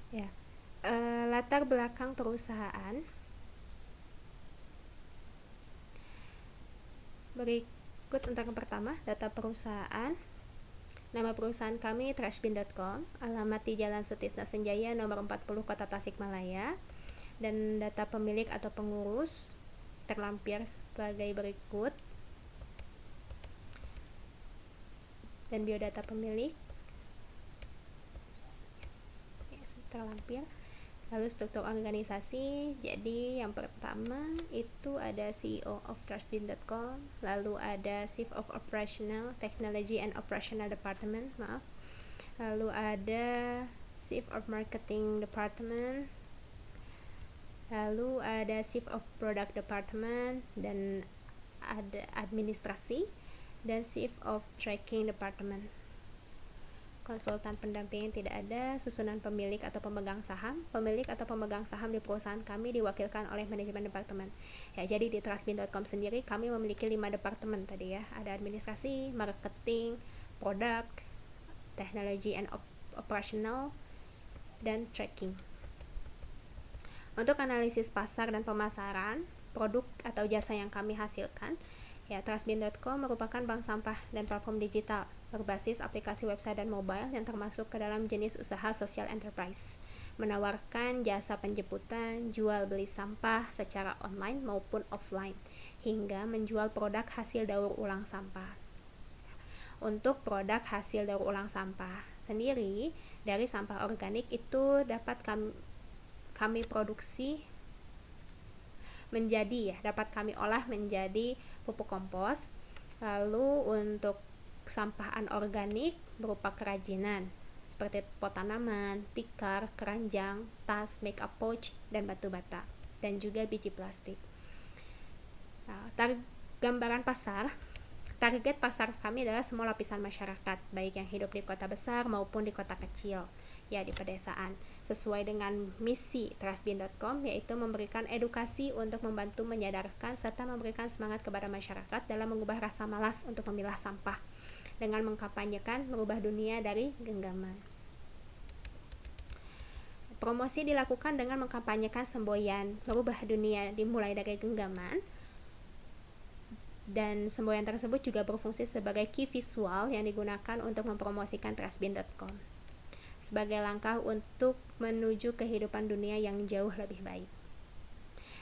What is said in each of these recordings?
Ya, latar belakang perusahaan. Berikut untuk yang pertama, data perusahaan. Nama perusahaan kami trashbin.com, alamat di Jalan Sutisna Senjaya nomor 40 Kota Tasikmalaya, dan data pemilik atau pengurus terlampir sebagai berikut. Dan biodata pemilik terlampir. Lalu struktur organisasi, jadi yang pertama itu ada CEO of trustbin.com, lalu ada Chief of Operational Technology and Operational Department, lalu ada Chief of Marketing Department, lalu ada Chief of Product Department, dan ada administrasi, dan Chief of Tracking Department. Konsultan pendamping tidak ada. Susunan pemilik atau pemegang saham. Pemilik atau pemegang saham di perusahaan kami diwakilkan oleh manajemen departemen. Ya, jadi di trustbin.com sendiri kami memiliki 5 departemen tadi ya. Ada administrasi, marketing, produk, technology and operational, dan tracking. Untuk analisis pasar dan pemasaran produk atau jasa yang kami hasilkan, ya, trustbin.com merupakan bank sampah dan platform digital berbasis aplikasi website dan mobile yang termasuk ke dalam jenis usaha social enterprise, menawarkan jasa penjemputan, jual beli sampah secara online maupun offline, hingga menjual produk hasil daur ulang sampah. Untuk produk hasil daur ulang sampah sendiri, dari sampah organik itu dapat kami produksi dapat kami olah menjadi pupuk kompos. Lalu untuk sampah anorganik berupa kerajinan seperti pot tanaman, tikar, keranjang, tas, makeup pouch, dan batu bata, dan juga biji plastik. Gambaran pasar. Target pasar kami adalah semua lapisan masyarakat, baik yang hidup di kota besar maupun di kota kecil, ya, di pedesaan, sesuai dengan misi trustbin.com, yaitu memberikan edukasi untuk membantu menyadarkan serta memberikan semangat kepada masyarakat dalam mengubah rasa malas untuk memilah sampah dengan mengkampanyekan merubah dunia dari genggaman. Promosi dilakukan dengan mengkampanyekan semboyan merubah dunia dimulai dari genggaman, dan semboyan tersebut juga berfungsi sebagai key visual yang digunakan untuk mempromosikan trustbin.com sebagai langkah untuk menuju kehidupan dunia yang jauh lebih baik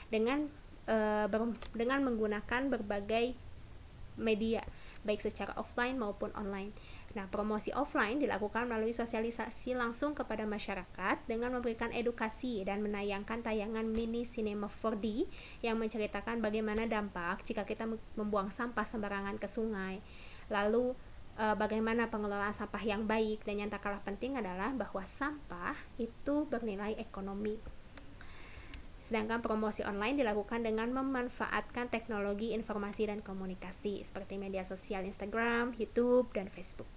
dengan menggunakan berbagai media, baik secara offline maupun online. Nah, promosi offline dilakukan melalui sosialisasi langsung kepada masyarakat dengan memberikan edukasi dan menayangkan tayangan mini cinema 4D yang menceritakan bagaimana dampak jika kita membuang sampah sembarangan ke sungai. Lalu bagaimana pengelolaan sampah yang baik, dan yang tak kalah penting adalah bahwa sampah itu bernilai ekonomi. Sedangkan promosi online dilakukan dengan memanfaatkan teknologi informasi dan komunikasi seperti media sosial Instagram, YouTube, dan Facebook,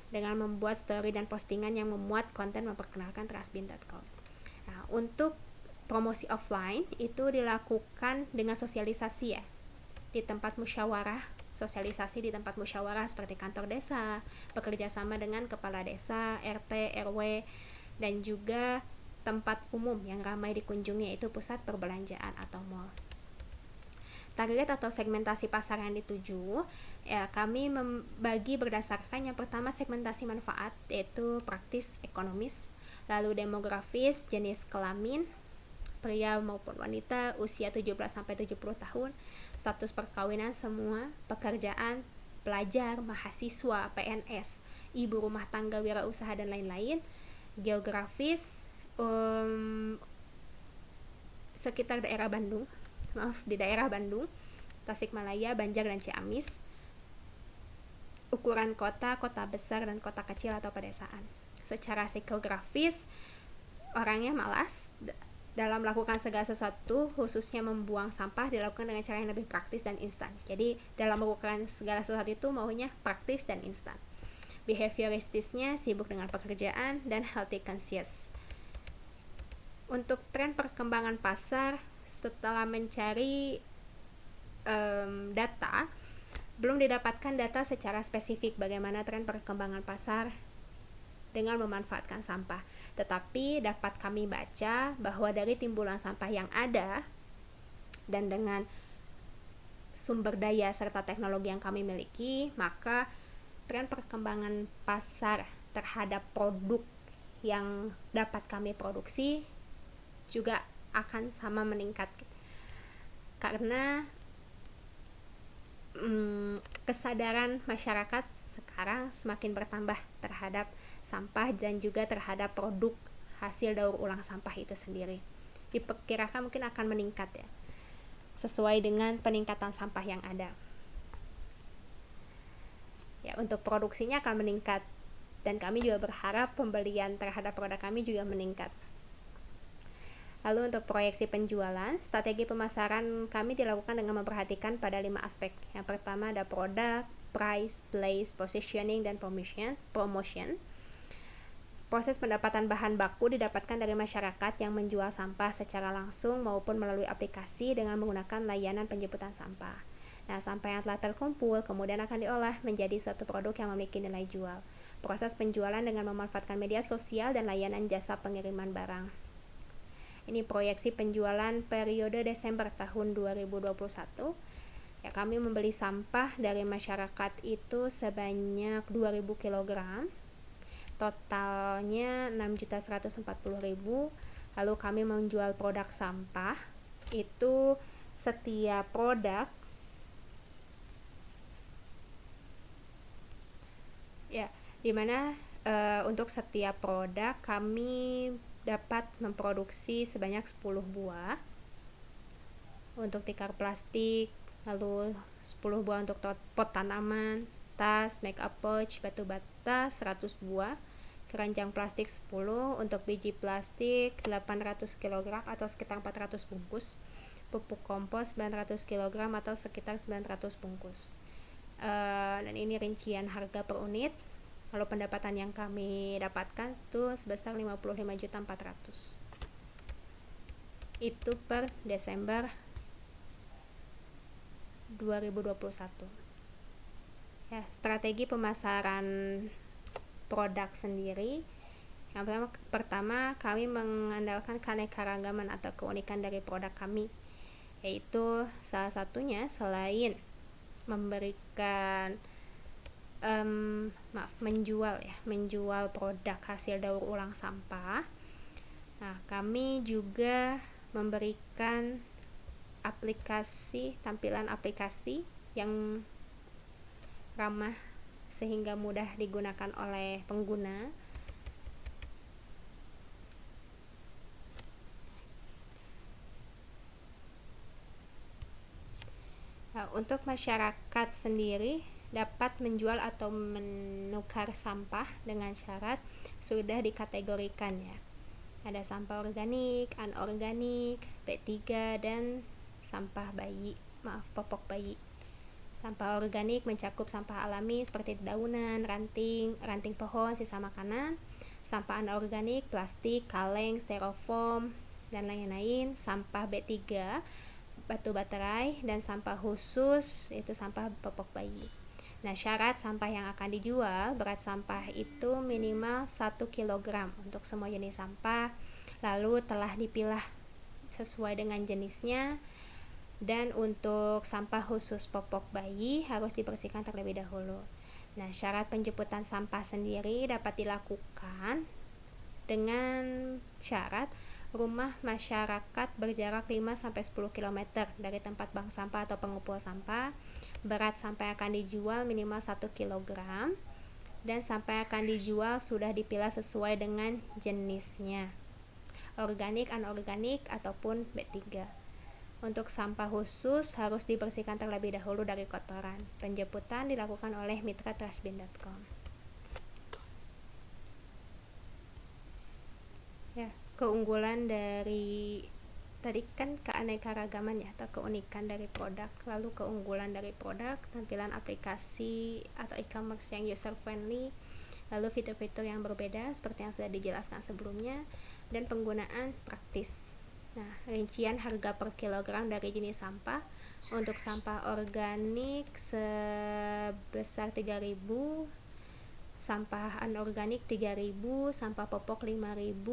dengan membuat story dan postingan yang memuat konten memperkenalkan trustbin.com. Nah, untuk promosi offline itu dilakukan dengan sosialisasi, ya, di tempat musyawarah, sosialisasi di tempat musyawarah seperti kantor desa, bekerja sama dengan kepala desa, RT, RW, dan juga tempat umum yang ramai dikunjungi, yaitu pusat perbelanjaan atau mall. Target atau segmentasi pasar yang dituju, ya, kami membagi berdasarkan yang pertama segmentasi manfaat, yaitu praktis ekonomis, lalu demografis, jenis kelamin, pria maupun wanita, usia 17-70 tahun, status perkawinan semua, pekerjaan, pelajar, mahasiswa, PNS, ibu rumah tangga, wirausaha, dan lain-lain. Geografis, sekitar daerah Bandung, di daerah Bandung, Tasikmalaya, Banjar, dan Ciamis. Ukuran kota, kota besar, dan kota kecil atau pedesaan. Secara psikografis, orangnya malas dalam melakukan segala sesuatu, khususnya membuang sampah, dilakukan dengan cara yang lebih praktis dan instan. Jadi dalam melakukan segala sesuatu itu maunya praktis dan instan. Behavioristisnya sibuk dengan pekerjaan dan healthy conscious. Untuk tren perkembangan pasar, setelah mencari data, belum didapatkan data secara spesifik bagaimana tren perkembangan pasar dengan memanfaatkan sampah. Tetapi dapat kami baca bahwa dari timbulan sampah yang ada dan dengan sumber daya serta teknologi yang kami miliki, maka tren perkembangan pasar terhadap produk yang dapat kami produksi juga akan sama meningkat, karena kesadaran masyarakat sekarang semakin bertambah terhadap sampah dan juga terhadap produk hasil daur ulang sampah itu sendiri. Diperkirakan mungkin akan meningkat ya, sesuai dengan peningkatan sampah yang ada. Ya, untuk produksinya akan meningkat dan kami juga berharap pembelian terhadap produk kami juga meningkat. Lalu untuk proyeksi penjualan, strategi pemasaran kami dilakukan dengan memperhatikan pada 5 aspek. Yang pertama ada produk, price, place, positioning, dan promotion. Proses pendapatan bahan baku didapatkan dari masyarakat yang menjual sampah secara langsung maupun melalui aplikasi dengan menggunakan layanan penjemputan sampah. Nah, sampah yang telah terkumpul kemudian akan diolah menjadi suatu produk yang memiliki nilai jual. Proses penjualan dengan memanfaatkan media sosial dan layanan jasa pengiriman barang. Ini proyeksi penjualan periode Desember tahun 2021. Ya, kami membeli sampah dari masyarakat itu sebanyak 2.000 kg. Totalnya 6.140.000. Lalu kami menjual produk sampah itu setiap produk ya, dimana untuk setiap produk kami dapat memproduksi sebanyak 10 buah untuk tikar plastik, lalu 10 buah untuk pot tanaman, tas, make up pouch, batu bata 100 buah, keranjang plastik 10, untuk biji plastik 800 kg atau sekitar 400 bungkus, pupuk kompos 900 kg atau sekitar 900 bungkus. Dan ini rincian harga per unit. Lalu pendapatan yang kami dapatkan tuh sebesar 55.400.000. Itu per Desember 2021. Ya, strategi pemasaran produk sendiri. Yang pertama kami mengandalkan keanekaragaman atau keunikan dari produk kami, yaitu salah satunya selain memberikan menjual produk hasil daur ulang sampah. Nah, kami juga memberikan tampilan aplikasi yang ramah sehingga mudah digunakan oleh pengguna. Nah, untuk masyarakat sendiri dapat menjual atau menukar sampah dengan syarat sudah dikategorikan ya. Ada sampah organik, anorganik, B3 dan sampah popok bayi. Sampah organik mencakup sampah alami seperti dedaunan, ranting pohon, sisa makanan. Sampah anorganik, plastik, kaleng, styrofoam, dan lain-lain. Sampah B3, batu baterai, dan sampah khusus itu sampah popok bayi. Nah, syarat sampah yang akan dijual, berat sampah itu minimal 1 kg untuk semua jenis sampah, lalu telah dipilah sesuai dengan jenisnya, dan untuk sampah khusus popok bayi harus dibersihkan terlebih dahulu. Nah, syarat penjemputan sampah sendiri dapat dilakukan dengan syarat rumah masyarakat berjarak 5-10 km dari tempat bank sampah atau pengumpul sampah. Berat sampah yang akan dijual minimal 1 kg dan sampah yang akan dijual sudah dipilah sesuai dengan jenisnya, organik, anorganik, ataupun B3. Untuk sampah khusus harus dibersihkan terlebih dahulu dari kotoran. Penjemputan dilakukan oleh mitra trashbin.com. Ya, keunggulan dari tadi kan keanekaragaman ya, atau keunikan dari produk. Lalu keunggulan dari produk, tampilan aplikasi atau e-commerce yang user friendly, lalu fitur-fitur yang berbeda seperti yang sudah dijelaskan sebelumnya, dan penggunaan praktis. Nah, rincian harga per kilogram dari jenis sampah. Untuk sampah organik sebesar 3.000, sampah anorganik 3.000, sampah popok 5.000,